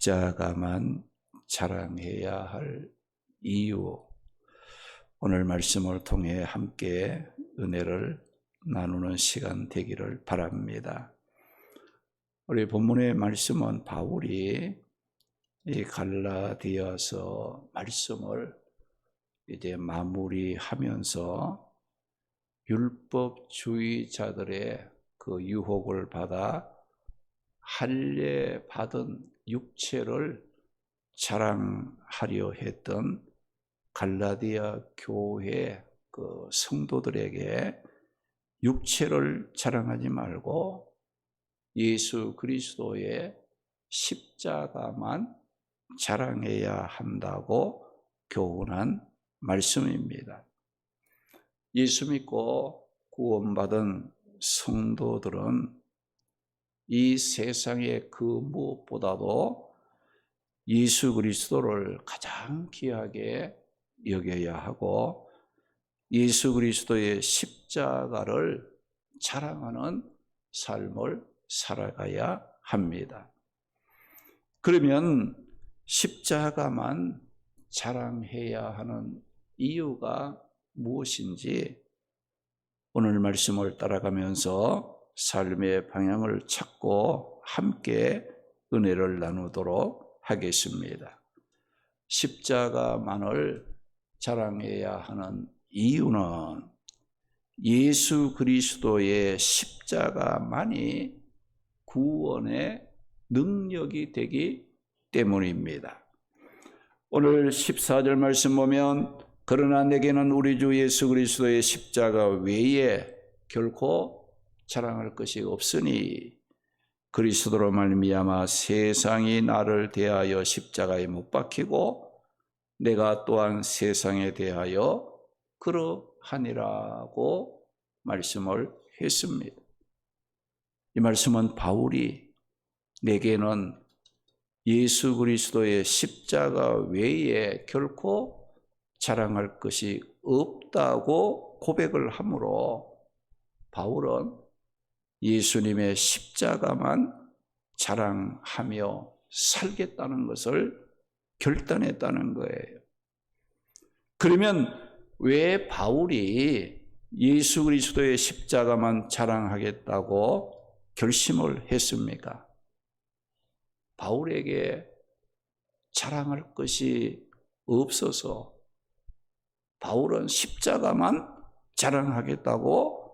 십자가만 자랑해야 할 이유, 오늘 말씀을 통해 함께 은혜를 나누는 시간 되기를 바랍니다. 우리 본문의 말씀은 바울이 이 갈라디아서 말씀을 이제 마무리하면서 율법주의자들의 그 유혹을 받아 할례 받은 육체를 자랑하려 했던 갈라디아 교회 그 성도들에게 육체를 자랑하지 말고 예수 그리스도의 십자가만 자랑해야 한다고 교훈한 말씀입니다. 예수 믿고 구원받은 성도들은 이 세상의 그 무엇보다도 예수 그리스도를 가장 귀하게 여겨야 하고 예수 그리스도의 십자가를 자랑하는 삶을 살아가야 합니다. 그러면 십자가만 자랑해야 하는 이유가 무엇인지 오늘 말씀을 따라가면서 삶의 방향을 찾고 함께 은혜를 나누도록 하겠습니다. 십자가만을 자랑해야 하는 이유는 예수 그리스도의 십자가만이 구원의 능력이 되기 때문입니다. 오늘 14절 말씀 보면 그러나 내게는 우리 주 예수 그리스도의 십자가 외에 결코 자랑할 것이 없으니 그리스도로 말미암아 세상이 나를 대하여 십자가에 못 박히고 내가 또한 세상에 대하여 그러하니라고 말씀을 했습니다. 이 말씀은 바울이 내게는 예수 그리스도의 십자가 외에 결코 자랑할 것이 없다고 고백을 하므로 바울은 예수님의 십자가만 자랑하며 살겠다는 것을 결단했다는 거예요. 그러면 왜 바울이 예수 그리스도의 십자가만 자랑하겠다고 결심을 했습니까? 바울에게 자랑할 것이 없어서 바울은 십자가만 자랑하겠다고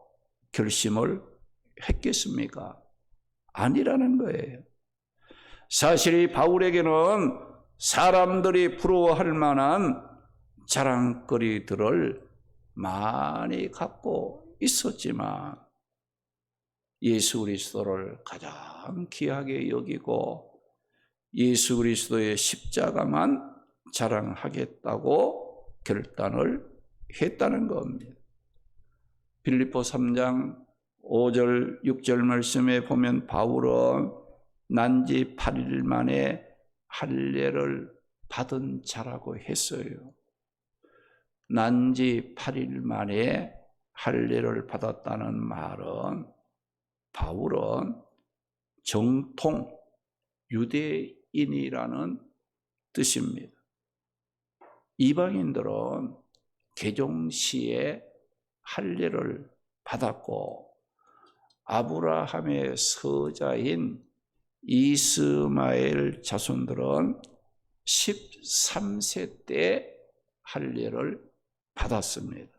결심을 했겠습니까? 아니라는 거예요. 사실 이 바울에게는 사람들이 부러워할 만한 자랑거리들을 많이 갖고 있었지만 예수 그리스도를 가장 귀하게 여기고 예수 그리스도의 십자가만 자랑하겠다고 결단을 했다는 겁니다. 빌립보 3장 5절 6절 말씀에 보면 바울은 난지 8일 만에 할례를 받은 자라고 했어요. 난지 8일 만에 할례를 받았다는 말은 바울은 정통 유대인이라는 뜻입니다. 이방인들은 개종시에 할례를 받았고 아브라함의 서자인 이스마엘 자손들은 13세 때 할례를 받았습니다.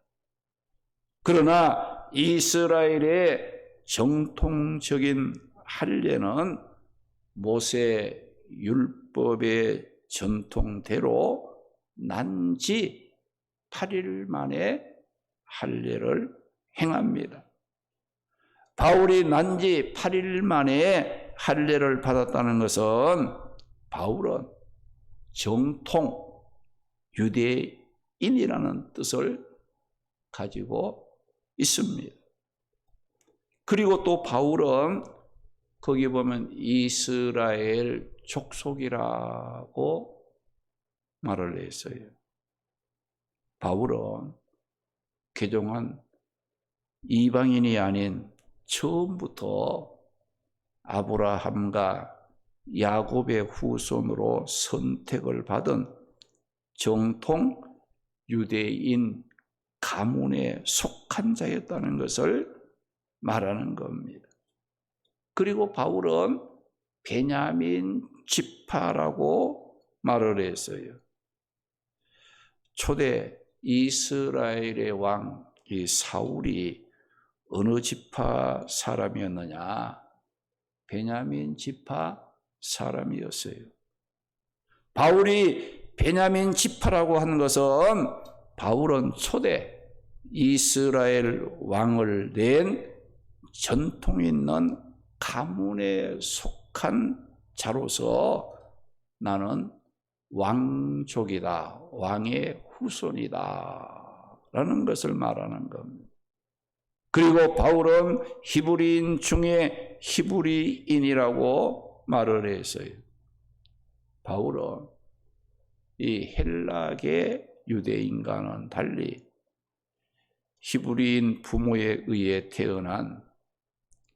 그러나 이스라엘의 정통적인 할례는 모세 율법의 전통대로 난지 8일 만에 할례를 행합니다. 바울이 난지 8일 만에 할례를 받았다는 것은 바울은 정통 유대인이라는 뜻을 가지고 있습니다. 그리고 또 바울은 거기 보면 이스라엘 족속이라고 말을 했어요. 바울은 개종한 이방인이 아닌 처음부터 아브라함과 야곱의 후손으로 선택을 받은 정통 유대인 가문에 속한 자였다는 것을 말하는 겁니다. 그리고 바울은 베냐민 지파라고 말을 했어요. 초대 이스라엘의 왕 이 사울이 어느 지파 사람이었느냐? 베냐민 지파 사람이었어요. 바울이 베냐민 지파라고 하는 것은 바울은 초대 이스라엘 왕을 낸 전통 있는 가문에 속한 자로서 나는 왕족이다, 왕의 후손이다 라는 것을 말하는 겁니다. 그리고 바울은 히브리인 중에 히브리인이라고 말을 했어요. 바울은 이 헬라계 유대인과는 달리 히브리인 부모에 의해 태어난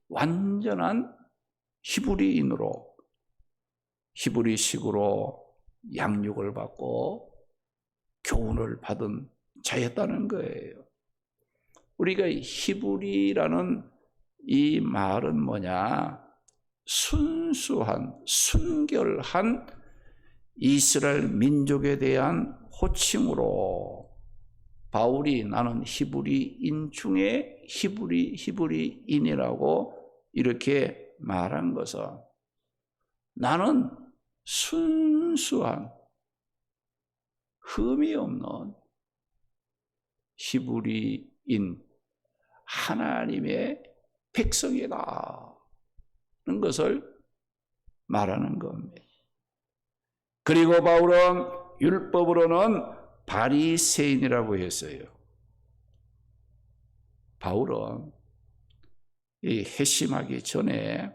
완전한 히브리인으로 히브리식으로 양육을 받고 교훈을 받은 자였다는 거예요. 우리가 히브리라는 이 말은 뭐냐? 순수한, 순결한 이스라엘 민족에 대한 호칭으로 바울이 나는 히브리인 중에 히브리인이라고 이렇게 말한 것은 나는 순수한 흠이 없는 히브리인 하나님의 백성이다 는 것을 말하는 겁니다. 그리고 바울은 율법으로는 바리새인이라고 했어요. 바울은 이 회심하기 전에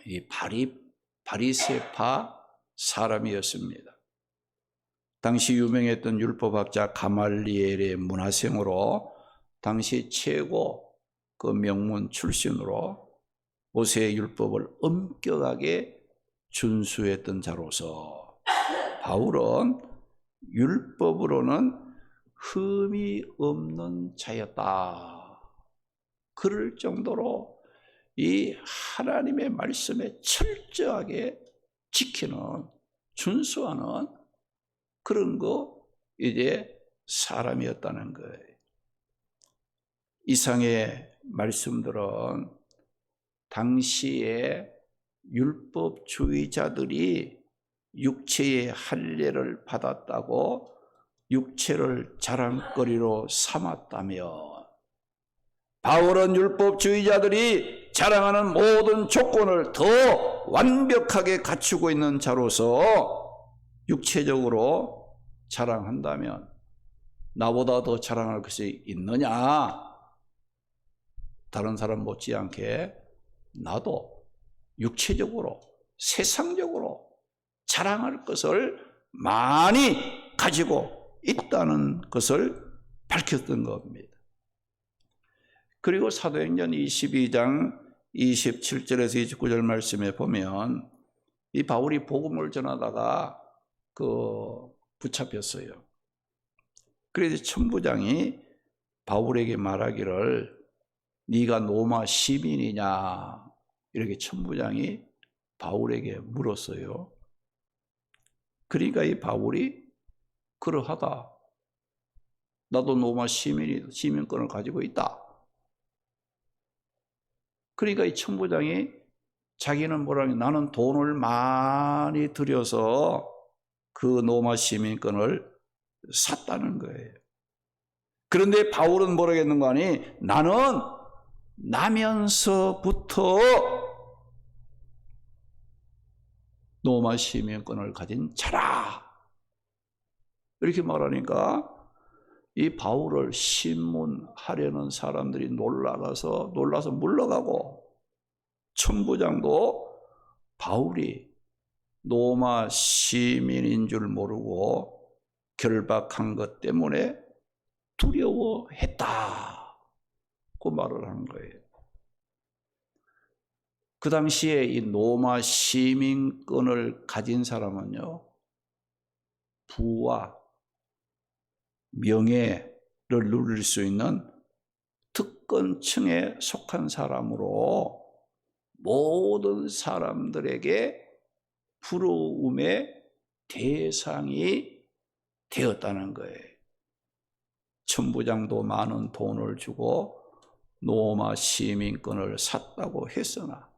이 바리새파 사람이었습니다. 당시 유명했던 율법학자 가말리엘의 문화생으로 당시 최고 그 명문 출신으로 모세의 율법을 엄격하게 준수했던 자로서 바울은 율법으로는 흠이 없는 자였다. 그럴 정도로 이 하나님의 말씀에 철저하게 지키는, 준수하는 그런 거 이제 사람이었다는 거예요. 이상의 말씀들은 당시에 율법주의자들이 육체의 할례를 받았다고 육체를 자랑거리로 삼았다며 바울은 율법주의자들이 자랑하는 모든 조건을 더 완벽하게 갖추고 있는 자로서 육체적으로 자랑한다면 나보다 더 자랑할 것이 있느냐? 다른 사람 못지않게 나도 육체적으로 세상적으로 자랑할 것을 많이 가지고 있다는 것을 밝혔던 겁니다. 그리고 사도행전 22장 27절에서 29절 말씀에 보면 이 바울이 복음을 전하다가 붙잡혔어요. 그래서 천부장이 바울에게 말하기를 네가 로마 시민이냐 이렇게 천부장이 바울에게 물었어요. 그러니까 이 바울이 그러하다. 나도 로마 시민권을 가지고 있다. 그러니까 이 천부장이 자기는 뭐라니 나는 돈을 많이 들여서 그 로마 시민권을 샀다는 거예요. 그런데 바울은 뭐라겠는가 하니 나는 나면서부터 로마 시민권을 가진 자라. 이렇게 말하니까 이 바울을 신문하려는 사람들이 놀라서 물러가고 천부장도 바울이 로마 시민인 줄 모르고 결박한 것 때문에 두려워했다. 그 말을 하는 거예요. 그 당시에 이 로마 시민권을 가진 사람은요, 부와 명예를 누릴 수 있는 특권층에 속한 사람으로 모든 사람들에게 부러움의 대상이 되었다는 거예요. 천부장도 많은 돈을 주고 로마 시민권을 샀다고 했으나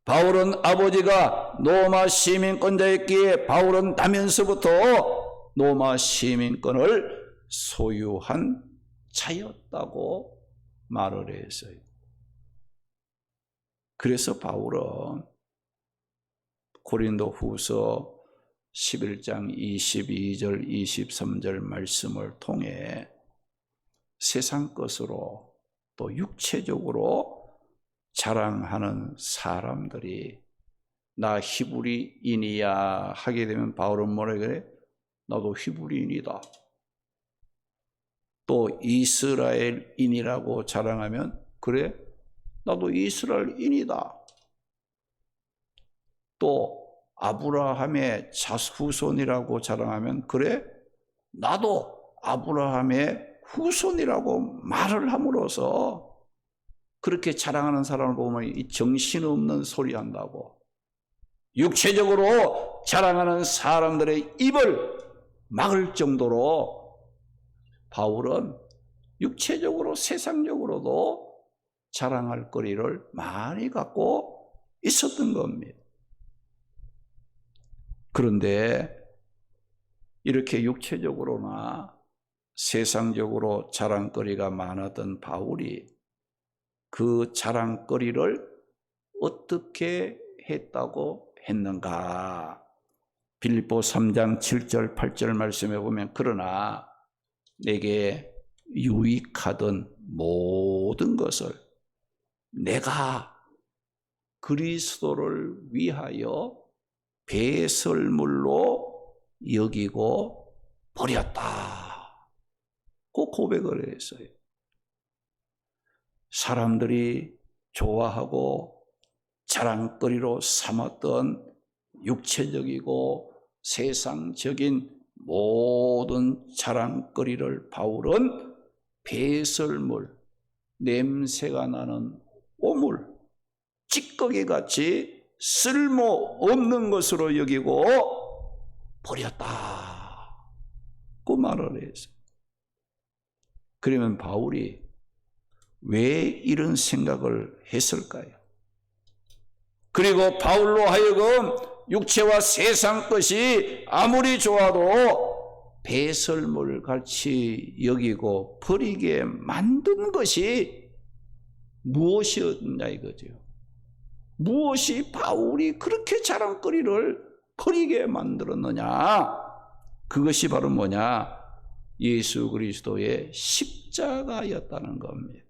바울은 아버지가 로마 시민권자였기에 바울은 나면서부터 로마 시민권을 소유한 자였다고 말을 했어요. 그래서 바울은 고린도 후서 11장 22절 23절 말씀을 통해 세상 것으로 또 육체적으로 자랑하는 사람들이 나 히브리인이야 하게 되면 바울은 뭐라 그래? 나도 히브리인이다. 또 이스라엘인이라고 자랑하면 그래? 나도 이스라엘인이다. 또 아브라함의 후손이라고 자랑하면 그래? 나도 아브라함의 후손이라고 말을 함으로써 그렇게 자랑하는 사람을 보면 이 정신없는 소리 한다고 육체적으로 자랑하는 사람들의 입을 막을 정도로 바울은 육체적으로 세상적으로도 자랑할 거리를 많이 갖고 있었던 겁니다. 그런데 이렇게 육체적으로나 세상적으로 자랑거리가 많았던 바울이 그 자랑거리를 어떻게 했다고 했는가? 빌립보 3장 7절 8절 말씀에 보면 그러나 내게 유익하던 모든 것을 내가 그리스도를 위하여 배설물로 여기고 버렸다. 그 고백을 했어요. 사람들이 좋아하고 자랑거리로 삼았던 육체적이고 세상적인 모든 자랑거리를 바울은 배설물, 냄새가 나는 오물, 찌꺼기같이 쓸모없는 것으로 여기고 버렸다. 그 말을 했어요. 그러면 바울이 왜 이런 생각을 했을까요? 그리고 바울로 하여금 육체와 세상 것이 아무리 좋아도 배설물 같이 여기고 버리게 만든 것이 무엇이었냐 이거죠. 무엇이 바울이 그렇게 자랑거리를 버리게 만들었느냐? 그것이 바로 뭐냐? 예수 그리스도의 십자가였다는 겁니다.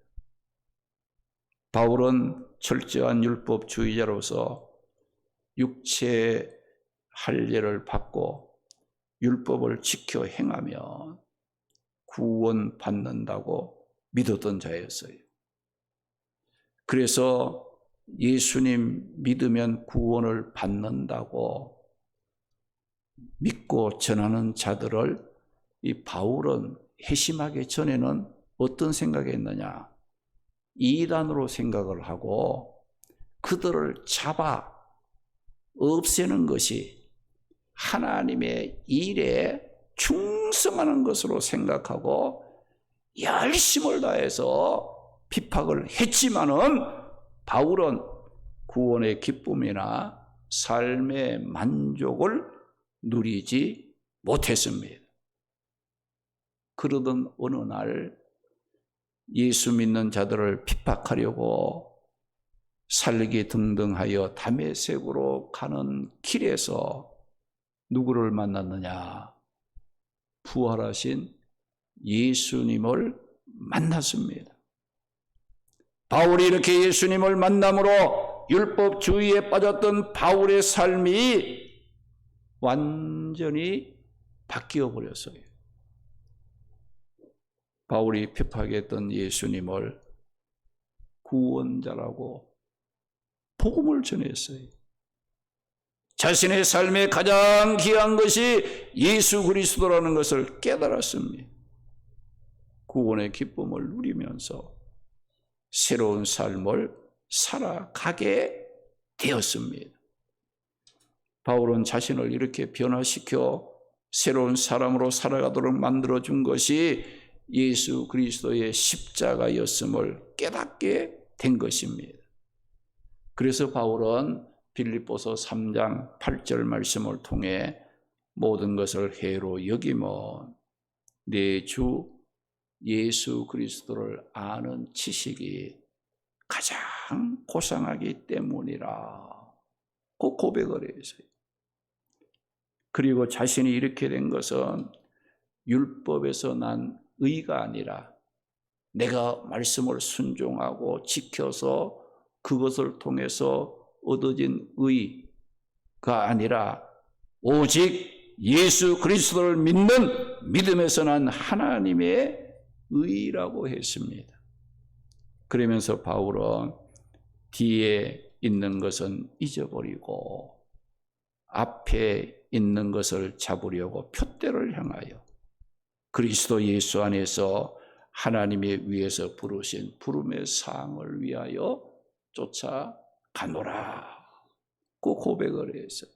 바울은 철저한 율법주의자로서 육체의 할례를 받고 율법을 지켜 행하면 구원받는다고 믿었던 자였어요. 그래서 예수님 믿으면 구원을 받는다고 믿고 전하는 자들을 이 바울은 회심하기 전에는 어떤 생각이 있느냐? 이단으로 생각을 하고 그들을 잡아 없애는 것이 하나님의 일에 충성하는 것으로 생각하고 열심을 다해서 비박을 했지만은 바울은 구원의 기쁨이나 삶의 만족을 누리지 못했습니다. 그러던 어느 날 예수 믿는 자들을 핍박하려고 살기 등등하여 다메섹으로 가는 길에서 누구를 만났느냐? 부활하신 예수님을 만났습니다. 바울이 이렇게 예수님을 만남으로 율법주의에 빠졌던 바울의 삶이 완전히 바뀌어 버렸어요. 바울이 핍박했던 예수님을 구원자라고 복음을 전했어요. 자신의 삶에 가장 귀한 것이 예수 그리스도라는 것을 깨달았습니다. 구원의 기쁨을 누리면서 새로운 삶을 살아가게 되었습니다. 바울은 자신을 이렇게 변화시켜 새로운 사람으로 살아가도록 만들어준 것이 예수 그리스도의 십자가였음을 깨닫게 된 것입니다. 그래서 바울은 빌립보서 3장 8절 말씀을 통해 모든 것을 해로 여기면 내 주 예수 그리스도를 아는 지식이 가장 고상하기 때문이라 그 고백을 했어요. 그리고 자신이 이렇게 된 것은 율법에서 난 의가 아니라 내가 말씀을 순종하고 지켜서 그것을 통해서 얻어진 의가 아니라 오직 예수 그리스도를 믿는 믿음에서 난 하나님의 의라고 했습니다. 그러면서 바울은 뒤에 있는 것은 잊어버리고 앞에 있는 것을 잡으려고 푯대를 향하여 그리스도 예수 안에서 하나님의 위에서 부르신 부름의 상을 위하여 쫓아가노라 그 고백을 했어요.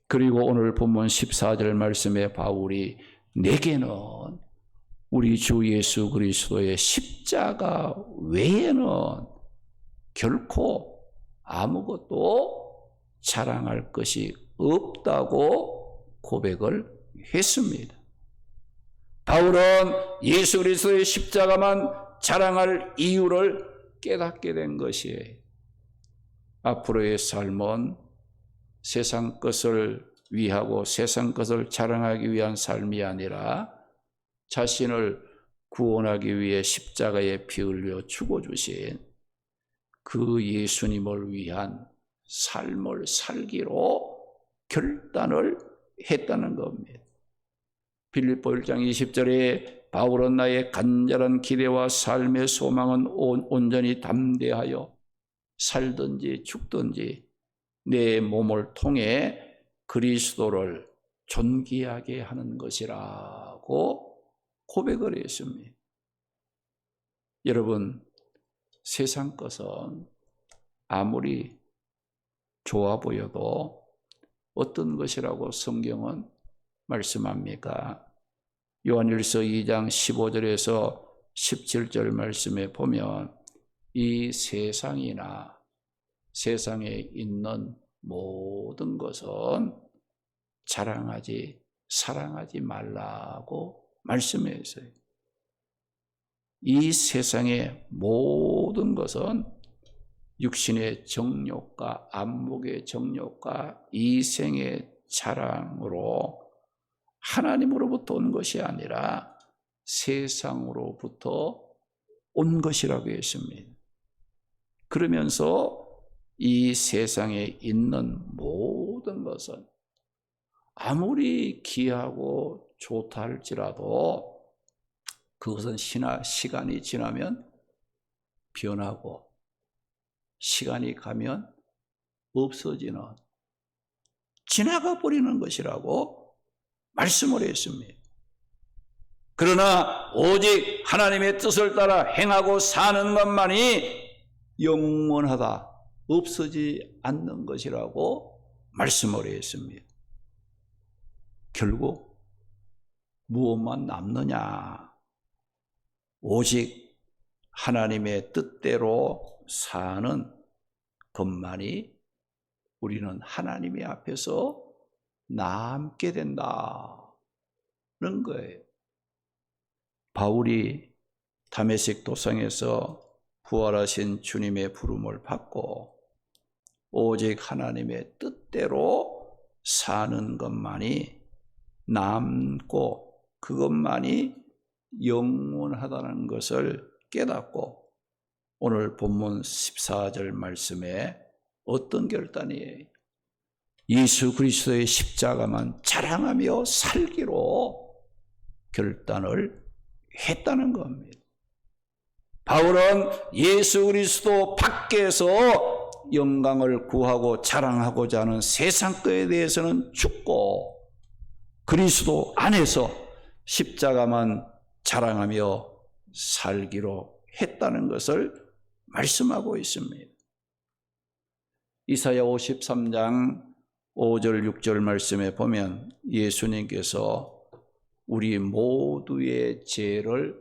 그리고 오늘 본문 14절 말씀에 바울이 내게는 우리 주 예수 그리스도의 십자가 외에는 결코 아무것도 자랑할 것이 없다고 고백을 했습니다. 바울은 예수 그리스도의 십자가만 자랑할 이유를 깨닫게 된 것이에요. 앞으로의 삶은 세상 것을 위하고 세상 것을 자랑하기 위한 삶이 아니라 자신을 구원하기 위해 십자가에 피 흘려 죽어주신 그 예수님을 위한 삶을 살기로 결단을 했다는 겁니다. 빌립보 1장 20절에 바울은 나의 간절한 기대와 삶의 소망은 온전히 담대하여 살든지 죽든지 내 몸을 통해 그리스도를 존귀하게 하는 것이라고 고백을 했습니다. 여러분, 세상 것은 아무리 좋아 보여도 어떤 것이라고 성경은 말씀합니까? 요한일서 2장 15절에서 17절 말씀에 보면 이 세상이나 세상에 있는 모든 것은 자랑하지 사랑하지 말라고 말씀했어요. 이 세상의 모든 것은 육신의 정욕과 안목의 정욕과 이생의 자랑으로 하나님으로부터 온 것이 아니라 세상으로부터 온 것이라고 했습니다. 그러면서 이 세상에 있는 모든 것은 아무리 귀하고 좋다 할지라도 그것은 시간이 지나면 변하고 시간이 가면 없어지는 지나가 버리는 것이라고 말씀을 했습니다. 그러나 오직 하나님의 뜻을 따라 행하고 사는 것만이 영원하다, 없어지지 않는 것이라고 말씀을 했습니다. 결국 무엇만 남느냐? 오직 하나님의 뜻대로 사는 것만이 우리는 하나님의 앞에서 남게 된다는 거예요. 바울이 다메섹 도상에서 부활하신 주님의 부름을 받고 오직 하나님의 뜻대로 사는 것만이 남고 그것만이 영원하다는 것을 깨닫고 오늘 본문 14절 말씀에 어떤 결단이에요? 예수 그리스도의 십자가만 자랑하며 살기로 결단을 했다는 겁니다. 바울은 예수 그리스도 밖에서 영광을 구하고 자랑하고자 하는 세상 것에 대해서는 죽고 그리스도 안에서 십자가만 자랑하며 살기로 했다는 것을 말씀하고 있습니다. 이사야 53장 5절 6절 말씀에 보면 예수님께서 우리 모두의 죄를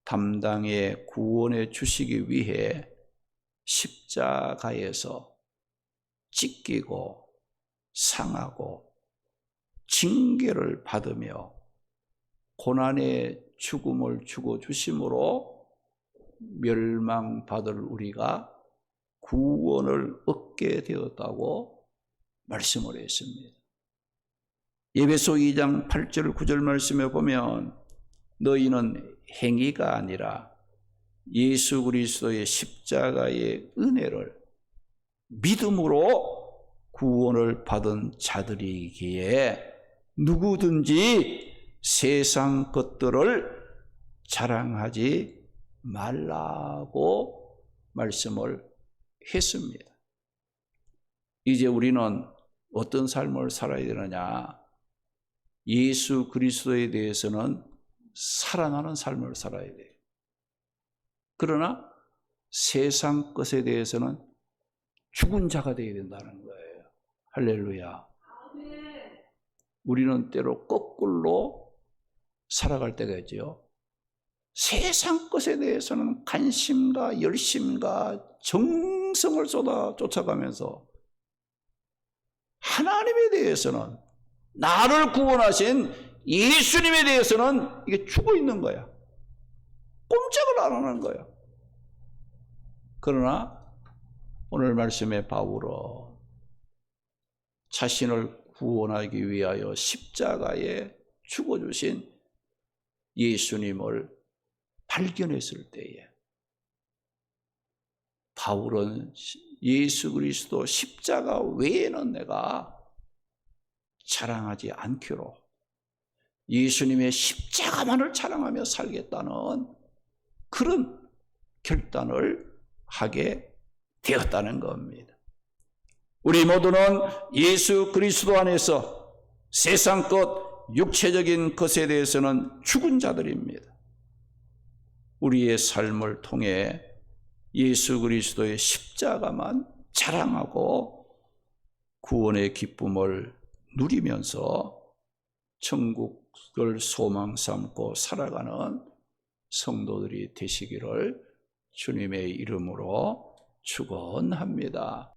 담당해 구원해 주시기 위해 십자가에서 찢기고 상하고 징계를 받으며 고난의 죽음을 주고 주심으로 멸망받을 우리가 구원을 얻게 되었다고 말씀을 했습니다. 에베소 2장 8절 9절 말씀에 보면 너희는 행위가 아니라 예수 그리스도의 십자가의 은혜를 믿음으로 구원을 받은 자들이기에 누구든지 세상 것들을 자랑하지 말라고 말씀을 했습니다. 이제 우리는 어떤 삶을 살아야 되느냐? 예수 그리스도에 대해서는 살아나는 삶을 살아야 돼요. 그러나 세상 것에 대해서는 죽은 자가 되어야 된다는 거예요. 할렐루야. 우리는 때로 거꾸로 살아갈 때가 있죠. 세상 것에 대해서는 관심과 열심과 정성을 쫓아가면서 하나님에 대해서는 나를 구원하신 예수님에 대해서는 이게 죽어 있는 거야. 꼼짝을 안 하는 거야. 그러나 오늘 말씀에 바울은 자신을 구원하기 위하여 십자가에 죽어주신 예수님을 발견했을 때에 바울은 예수 그리스도 십자가 외에는 내가 자랑하지 않기로 예수님의 십자가만을 자랑하며 살겠다는 그런 결단을 하게 되었다는 겁니다. 우리 모두는 예수 그리스도 안에서 세상 것, 육체적인 것에 대해서는 죽은 자들입니다. 우리의 삶을 통해 예수 그리스도의 십자가만 자랑하고 구원의 기쁨을 누리면서 천국을 소망 삼고 살아가는 성도들이 되시기를 주님의 이름으로 축원합니다.